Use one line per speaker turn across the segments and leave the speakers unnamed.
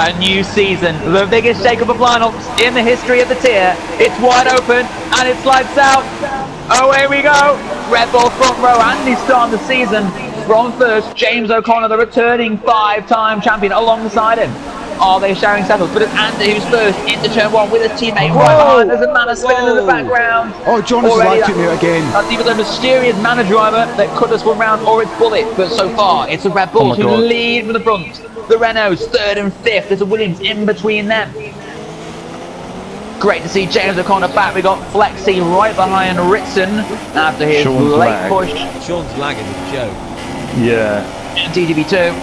A new season, the biggest shake-up of lineups in the history of the tier. It's wide open and it slides out. Oh, here we go. Red Bull front row. Andy starting the season from first. James O'Connor, the returning 5-time champion, alongside him. Are they sharing settles? But it's Andy who's first into turn 1 with his teammate right behind. There's a mana spinning in the background.
Oh, John is liking it again.
That's either the mysterious mana driver that could us one round or it's Bullet. But so far, it's the Red Bulls who lead from the front. The Renaults 3rd and 5th. There's a Williams in between them. Great to see James O'Connor back. We got Flexi right behind Ritson after his late push.
Sean's lagging is a joke.
Yeah.
TGP2.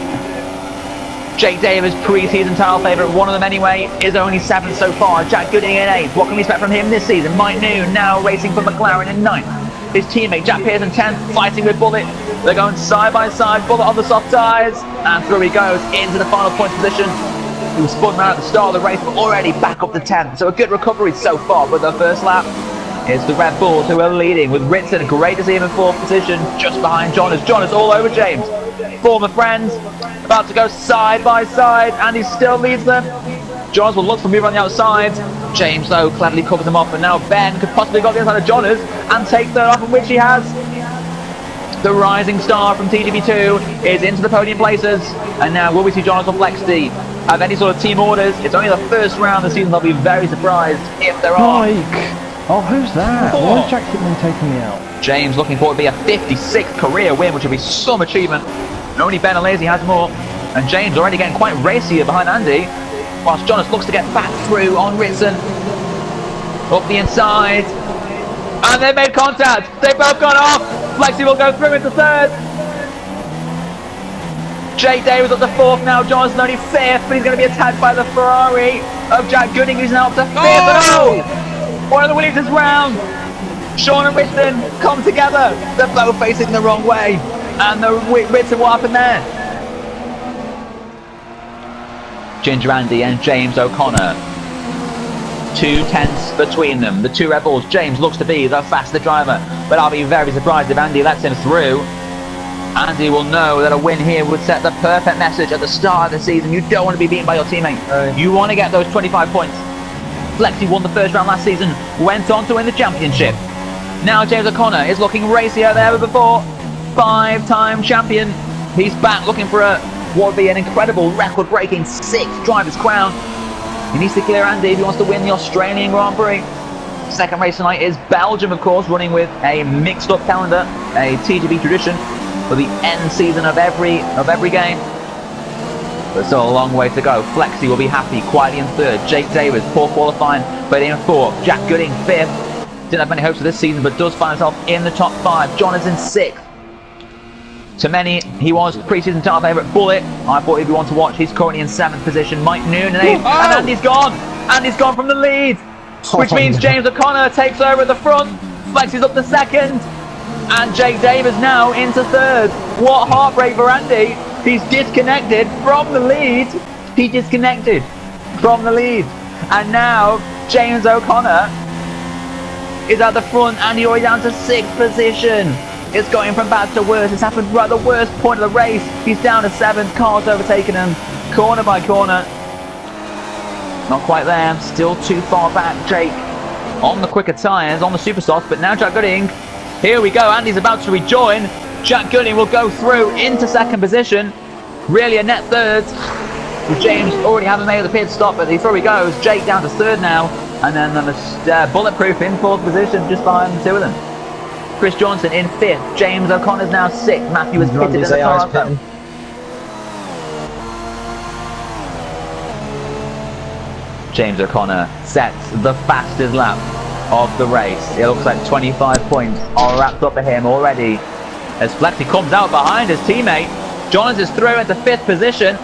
Jake Davis, pre-season title favourite, one of them anyway, is only 7th so far. Jack Gooding in 8th. What can we expect from him this season? Mike Noon now racing for McLaren in 9th. His teammate Jack Pearson 10th, fighting with Bullet. They're going side by side. Bullet on the soft tyres, and through he goes into the final points position. He was spun around at the start of the race, but already back up to 10th. So a good recovery so far. But the first lap is the Red Bulls who are leading with Ritson. Great to see him in 4th position, just behind Jonas. Jonas all over James. Former friends, about to go side by side, and he still leads them. Jonas will look for move on the outside. James, though, cleverly covers him off, and now Ben could possibly go the inside of Jonas and take third off, in which he has. The rising star from TGP2 is into the podium places, and now will we see Jonas or Flexi have any sort of team orders? It's only the first round of the season. I'll be very surprised if there are.
Oh, who's that? Why is Jack Hitman taking me out?
James looking forward to be a 56th career win, which would be some achievement. And only Ben Alesi has more. And James already getting quite racy behind Andy, whilst Jonas looks to get back through on Ritson. Up the inside. And they've made contact. They've both gone off. Flexi will go through into 3rd. Jake Davis up to 4th now. Johnson only 5th, but he's going to be attacked by the Ferrari of Jack Gooding, who's now up to 5th. Oh! One of the Williams is round. Sean and Ritson come together. They're both facing the wrong way. And the Ritson, what happened there? Ginger Andy and James O'Connor. 2 tenths between them. The 2 Red Bulls. James looks to be the faster driver, but I'll be very surprised if Andy lets him through. Andy will know that a win here would set the perfect message at the start of the season. You don't want to be beaten by your teammate. You want to get those 25 points. Flexi won the first round last season, went on to win the championship. Now James O'Connor is looking racier than ever before. 5-time champion. He's back looking for what would be an incredible record-breaking 6th driver's crown. He needs to clear Andy if he wants to win the Australian Grand Prix. Second race tonight is Belgium, of course, running with a mixed-up calendar, a TGP tradition for the end season of every game. But still a long way to go. Flexi will be happy, quietly in 3rd. Jake Davis, poor qualifying, but in 4th. Jack Gooding, 5th. Didn't have many hopes for this season, but does find himself in the top 5. John is in 6th. To many, he was pre-season title favourite. Bullet, I thought he'd be one to watch. He's currently in 7th position. Mike Noon in 8th. And Andy's gone. Andy's gone from the lead. Which means James O'Connor takes over at the front. Flexi's up to 2nd. And Jake Davis now into 3rd. What heartbreak for Andy. He's disconnected from the lead. He disconnected from the lead. And now James O'Connor is at the front, and he's already down to 6th position. It's going from bad to worse. It's happened right at the worst point of the race. He's down to 7th. Cars overtaking him corner by corner. Not quite there. Still too far back. Jake on the quicker tyres, on the super softs, but now Jack Gooding. Here we go. Andy's about to rejoin. Jack Gooding will go through into 2nd position. Really a net 3rd. With James already having made the pit stop, but through he goes. Jake down to 3rd now. And then Bulletproof in 4th position, just behind the 2 of them. Chris Johnson in 5th. James O'Connor's now 6th. Matthew was pitted in the car. James O'Connor sets the fastest lap of the race. It looks like 25 points are wrapped up for him already. As Flexi comes out behind his teammate. Jonas is through into 5th position.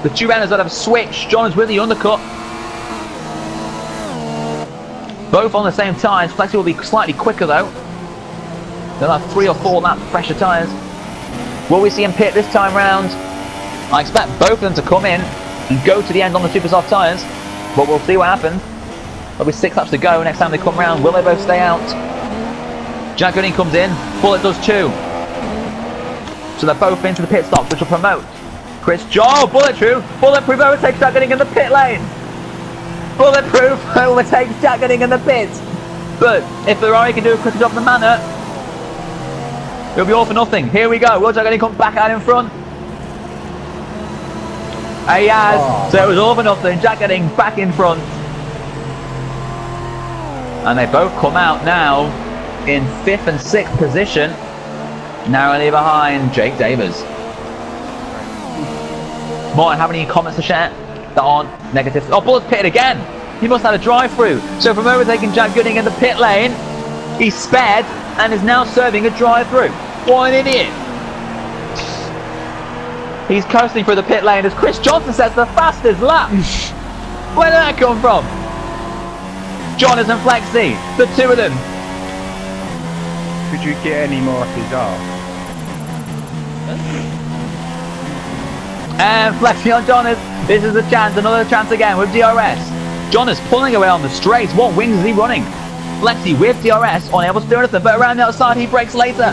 The 2 runners that have switched. Jonas with the undercut. Both on the same tyres. Flexi will be slightly quicker though. They'll have 3 or 4 lap fresher tyres. Will we see him pit this time round? I expect both of them to come in and go to the end on the super soft tyres. But we'll see what happens. There'll be 6 laps to go next time they come round. Will they both stay out? Jack Gooding comes in. Bullet does too. So they're both into the pit stops, which will promote Chris John, bulletproof overtakes Jack Gooding in the pit lane. Bulletproof overtakes Jack Gooding in the pit. But if Ferrari can do a quicker job than Manor, it'll be all for nothing. Here we go. Will Jack Gooding come back out in front? He has. So it was all for nothing. Jack Gooding back in front. And they both come out now in 5th and 6th position. Narrowly behind Jake Davis. Martin, have any comments to share that aren't negative? Oh, Bullet's pitted again. He must have had a drive-through. So from overtaking Jack Gooding in the pit lane, he sped and is now serving a drive-through. What an idiot. He's coasting through the pit lane as Chris Johnson sets the fastest lap. Where did that come from? Jonas and Flexi, the two of them.
Could you get any more off his arm?
And Flexi on Jonas. This is a chance, another chance again with DRS. Jonas pulling away on the straight. What wings is he running? Flexi with DRS, unable to do anything, but around the outside he breaks later.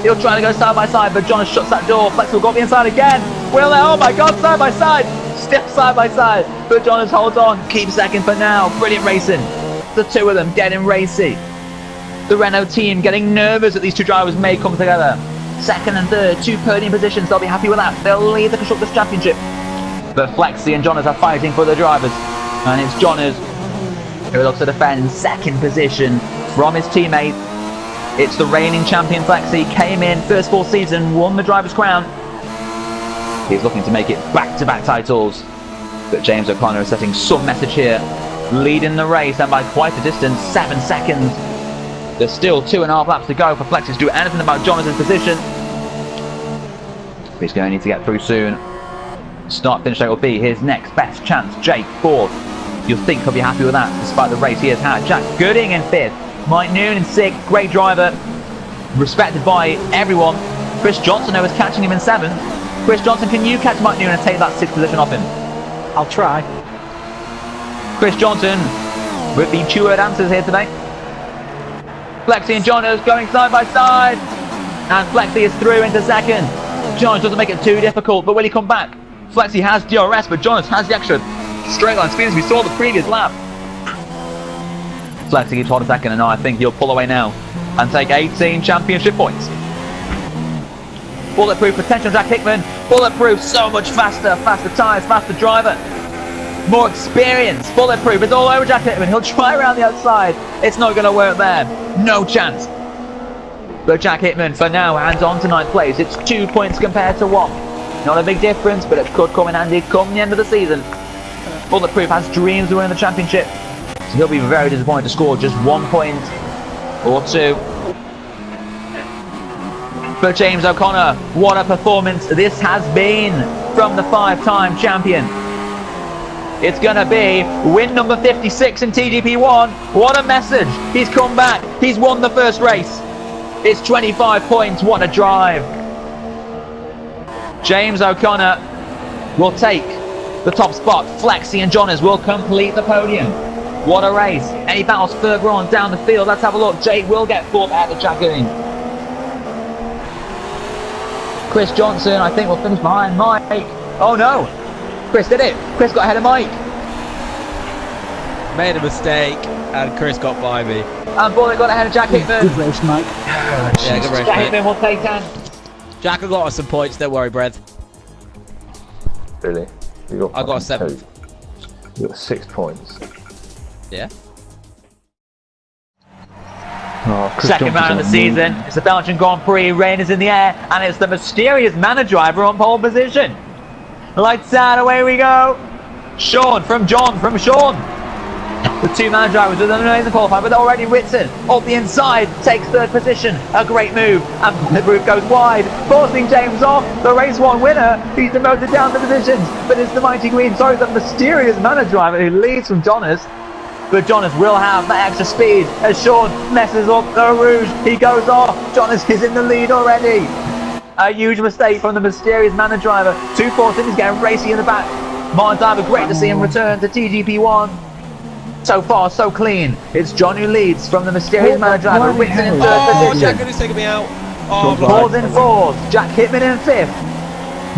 He'll try to go side by side, but Jonas shuts that door. Flexi will go up the inside again. Will they? Oh my god, side by side. Still side by side. But Jonas holds on. Keeps second for now. Brilliant racing. The two of them getting racy. The Renault team getting nervous that these two drivers may come together. Second and third, 2 podium positions. They'll be happy with that. They'll lead the Constructors' Championship. But Flexi and Jonas are fighting for the drivers. And it's Jonas who looks to defend 2nd position from his teammate. It's the reigning champion Flexi. Came in first full season, won the driver's crown. He's looking to make it back-to-back titles. But James O'Connor is setting some message here. Leading the race and by quite a distance, 7 seconds. There's still 2.5 laps to go for Flexi to do anything about Jonathan's position. He's going to need to get through soon. Start-finish will be his next best chance. Jake 4th. You'll think he'll be happy with that, despite the race he has had. Jack Gooding in 5th. Mike Noon in 6th. Great driver. Respected by everyone. Chris Johnson, who is catching him in 7th. Chris Johnson, can you catch Mike Noon and take that 6th position off him?
I'll try.
Chris Johnson with the two-word answers here today. Flexi and Jonas going side by side. And Flexi is through into 2nd. Jonas doesn't make it too difficult, but will he come back? Flexi has DRS, but Jonas has the extra straight line speed as we saw the previous lap. Flexi keeps hold of 2nd, and now I think he'll pull away now and take 18 championship points. Bulletproof potential Jack Hickman. Bulletproof, so much faster. Faster tyres, faster driver. More experience. Bulletproof, it's all over Jack Hickman. He'll try around the outside. It's not going to work there. No chance. But Jack Hickman, for now, hands on to 9th place. It's 2 points compared to 1. Not a big difference, but it could come in handy come the end of the season. Bulletproof has dreams of winning the championship. So he'll be very disappointed to score just 1 point or 2. For James O'Connor, what a performance this has been from the 5-time champion. It's going to be win number 56 in TGP1. What a message. He's come back. He's won the first race. It's 25 points. What a drive. James O'Connor will take the top spot. Flexi and Jonas will complete the podium. What a race. Any battles further on down the field? Let's have a look. Jake will get 4th out of Jack Gooding. Chris Johnson, I think, will finish behind Mike. Oh no. Chris did it. Chris got ahead of Mike.
Made a mistake, and Chris got by me.
And Bullet got ahead of Jack Hickman.
Good race, Mike.
Yeah, good race,
Jack
mate.
Hickman will take 10.
Jack, I got us some points. Don't worry, Brad.
Really? You
I got a 7.
You got 6 points.
Yeah.
Oh, Chris
Second round of the season. It's the Belgian Grand Prix. Rain is in the air, and it's the mysterious Manor driver on pole position. Lights out, away we go. Sean from John from Sean. The 2 Manor drivers with an amazing qualifier, but already Whitson up the inside takes 3rd position. A great move, and the route goes wide, forcing James off. The race 1 winner. He's demoted down the positions, but it's the mighty Queen. Sorry, the mysterious Manor driver who leads from Jonas. But Jonas will have that extra speed as Sean messes up the Rouge. He goes off. Jonas is in the lead already. A huge mistake from the mysterious Manor driver. 2 Fortune is getting racy in the back. Martin Diver, great to see him return to TGP1. So far, so clean. It's John who leads from the mysterious Manor driver. Whitson in 3rd
Oh,
position.
Jack Gooding's taking me out. Oh,
Paul's in 4th. Jack Hickman in 5th.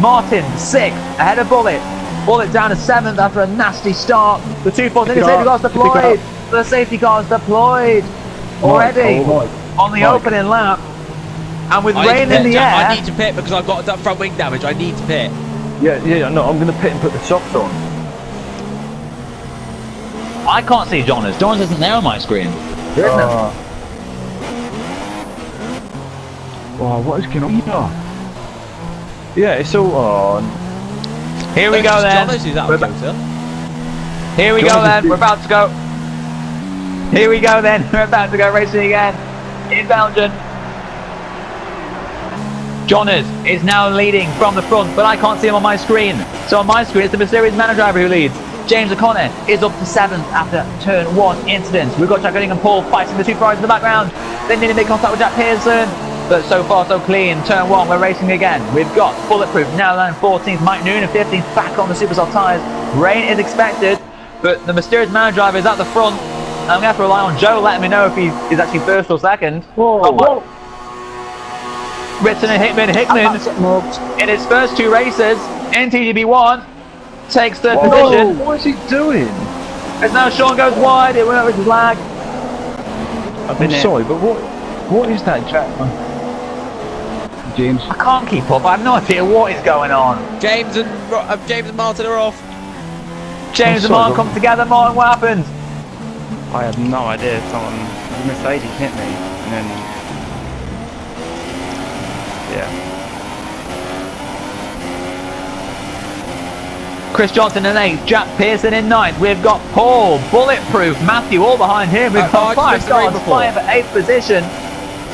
Martin, 6th, ahead of Bullet. Bullet down to 7th after a nasty start. The 2-4 in the safety car's deployed. The safety car's deployed already on the opening lap. And with rain in the air.
I need to pit because I've got that front wing damage. I need to pit.
Yeah, no, I'm going to pit and put the softs on.
I can't see Jonas. Jonas isn't there on my screen. There isn't it?
Wow, what is going on here?
Yeah, it's all on.
Here we go then.
Jonas is out of kilter.
Here we go then. We're about to go. Here we go then. We're about to go racing again in Belgium. Jonas is now leading from the front, but I can't see him on my screen. So on my screen, it's the mysterious man driver who leads. James O'Connor is up to 7th after turn 1 incident. We've got Jack Gooding and Paul fighting the two Ferraris in the background. They nearly make contact with Jack Pearson, but so far so clean. Turn 1, we're racing again. We've got Bulletproof now landing 14th, Mike Noonan 15th, back on the super soft tyres. Rain is expected, but the mysterious man driver is at the front. I'm going to have to rely on Joe letting me know if he is actually first or second.
Whoa.
Ritson and Hickman in his first 2 races in TGP1 takes 3rd position.
What is he doing?
As now Sean goes wide, it went over his lag.
I'm sorry, but what is that, Jack?
James.
I can't keep up, I have no idea what is going on.
James and Martin are off.
James and Martin come together. Martin, what happened?
I have no idea. The Mercedes hit me, and then
Chris Johnson in 8th, Jack Pearson in 9th. We've got Paul, Bulletproof, Matthew all behind him. We've got 5 cars flying for 8th position.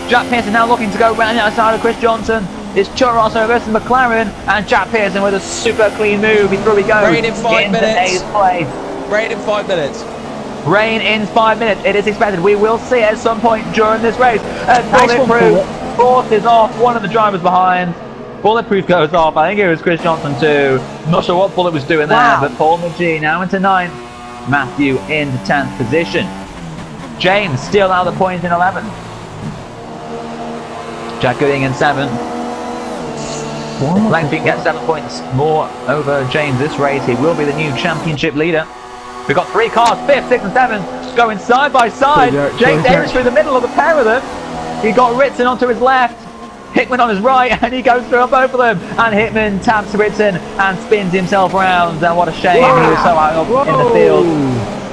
Jack Pearson now looking to go round the outside of Chris Johnson. It's Churroso versus McLaren, and Jack Pearson with a super clean move. Through he goes.
Rain in 5 minutes.
8th place.
Rain in 5 minutes.
Rain in 5 minutes. It is expected. We will see at some point during this race. And Bulletproof forces off one of the drivers behind. Bulletproof goes off. I think it was Chris Johnson too. Not sure what Bullet was doing there, but Paul McGee now into 9th. Matthew into 10th position. James still out of the points in 11th. Jack Gooding in 7th. Langford gets 7 points more over James this race. He will be the new championship leader. We've got 3 cars, 5th, 6th and 7th, going side by side. Jake Davis through the middle of the pair of them. He got Ritson onto his left, Hickman on his right, and he goes through on both of them. And Hickman taps Ritson and spins himself round. And what a shame, he was so out up in the field.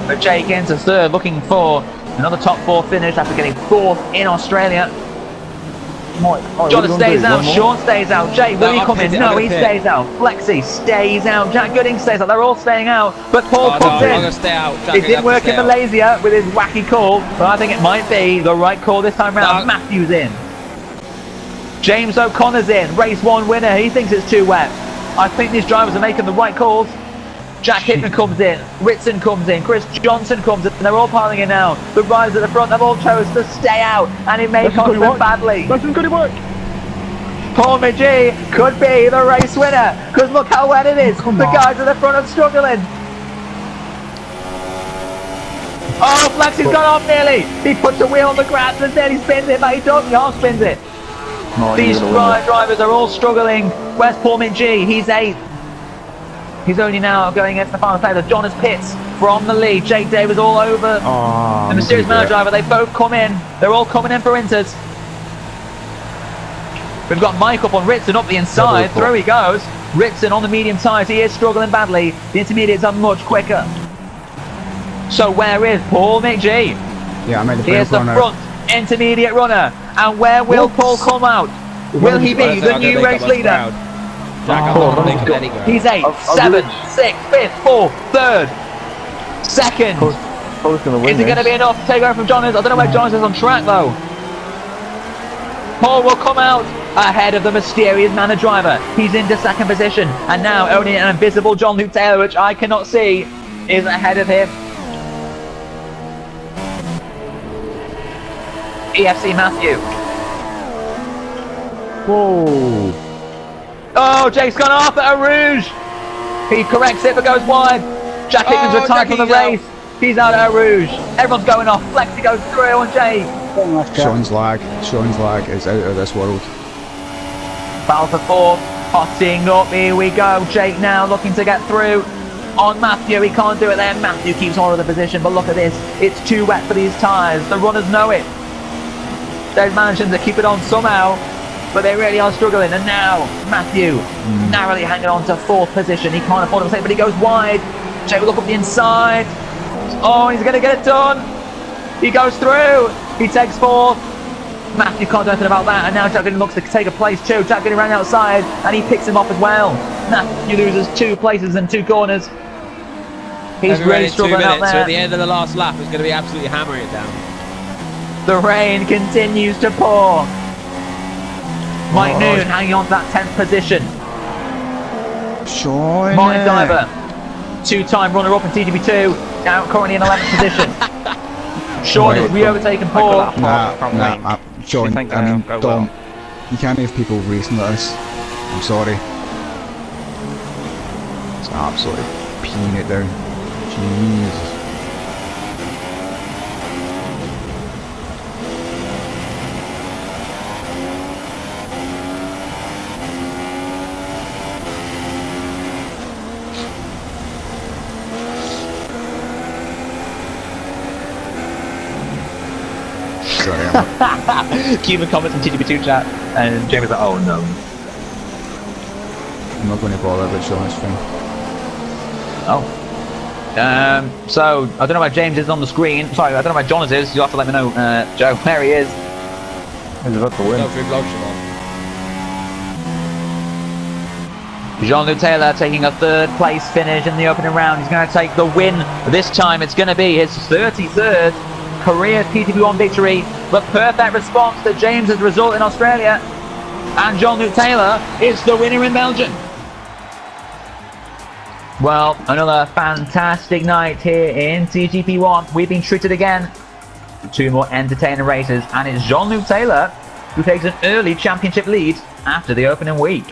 But Jake into 3rd, looking for another top 4 finish after getting 4th in Australia. John stays out, Sean stays out, Jay, will he come in? No, he stays out. Flexi stays out, Jack Gooding stays out, they're all staying out, but Paul comes in.
I'm gonna stay out.
It didn't work in Malaysia with his wacky call, but I think it might be the right call this time round. Matthew's in. James O'Connor's in, race 1 winner, he thinks it's too wet. I think these drivers are making the right calls. Jack Hickman comes in, Ritson comes in, Chris Johnson comes in, and they're all piling in now. The riders at the front have all chosen to stay out, and it may cost them badly.
That's good work.
Paul McGee could be the race winner, because look how wet it is. The guys at the front are struggling. Oh, Flexi's gone off nearly. He puts a wheel on the grass and then he spins it, but he doesn't. He half spins it. These drivers are all struggling. Where's Paul McGee? He's 8th. He's only now going against the final player. Jonas Pitts from the lead. Jake Davis all over. The mysterious man driver. They both come in. They're all coming in for inters. We've got Mike up on Ritson up the inside. Through he goes. Ritson on the medium tyres. He is struggling badly. The intermediates are much quicker. So where is Paul McGee?
Yeah, I made the
Here's the front intermediate runner. And where will Paul come out? Will he be the new race leader? He's 8th, 7th, 6th, 5th, 4th, 3rd, 2nd. Is it going to be enough to take over from Jonas? I don't know where Jonas is on track though. Paul will come out ahead of the mysterious man driver. He's into 2nd position. And now only an invisible John Luke Taylor, which I cannot see, is ahead of him. EFC Matthew.
Whoa.
Oh, Jake's gone off at a Rouge. He corrects it but goes wide. Jack Hickman's retired from the race. He's out at a Rouge. Everyone's going off. Flexi goes through on Jake.
Sean's lag is out of this world.
Battle for 4th. Hotting up, here we go. Jake now looking to get through on Matthew. He can't do it there. Matthew keeps hold of the position, but look at this. It's too wet for these tyres. The runners know it. They're managing to keep it on somehow, but they really are struggling. And now Matthew narrowly hanging on to 4th position. He can't afford a mistake, but he goes wide. Jake will look up the inside. Oh, he's going to get it done. He goes through. He takes 4th. Matthew can't do anything about that, and now Jack Gooding looks to take a place too. Jack Gooding ran outside, and he picks him off as well. Matthew loses 2 places and 2 corners. He's really struggling out there.
So at the end of the last lap, it's going to be absolutely hammering it down.
The rain continues to pour. Mike Noon hanging on to that 10th position.
Sean.
Martin Diver, 2-time runner-up in TGP2, now currently in 11th position. Sean is re-overtaken Paul.
Sean, I mean, don't. You can't have people racing like this. I'm sorry. It's absolutely peeing it down. Jesus.
Cuban comments in TGP2 chat, and Jamie's like, oh no.
I'm not going to bother about Sean, it's fine.
Oh. So, I don't know where James is on the screen. Sorry, I don't know where John is. You'll have to let me know, Joe. There he is.
He's about to win.
Jean-Luc Taylor taking a 3rd place finish in the opening round. He's going to take the win. This time it's going to be his 33rd career TGP1 victory, but perfect response to James's result in Australia, and Jean-Luc Taylor is the winner in Belgium. Well, another fantastic night here in TGP1. We've been treated again to 2 more entertaining races, and it's Jean-Luc Taylor who takes an early championship lead after the opening week.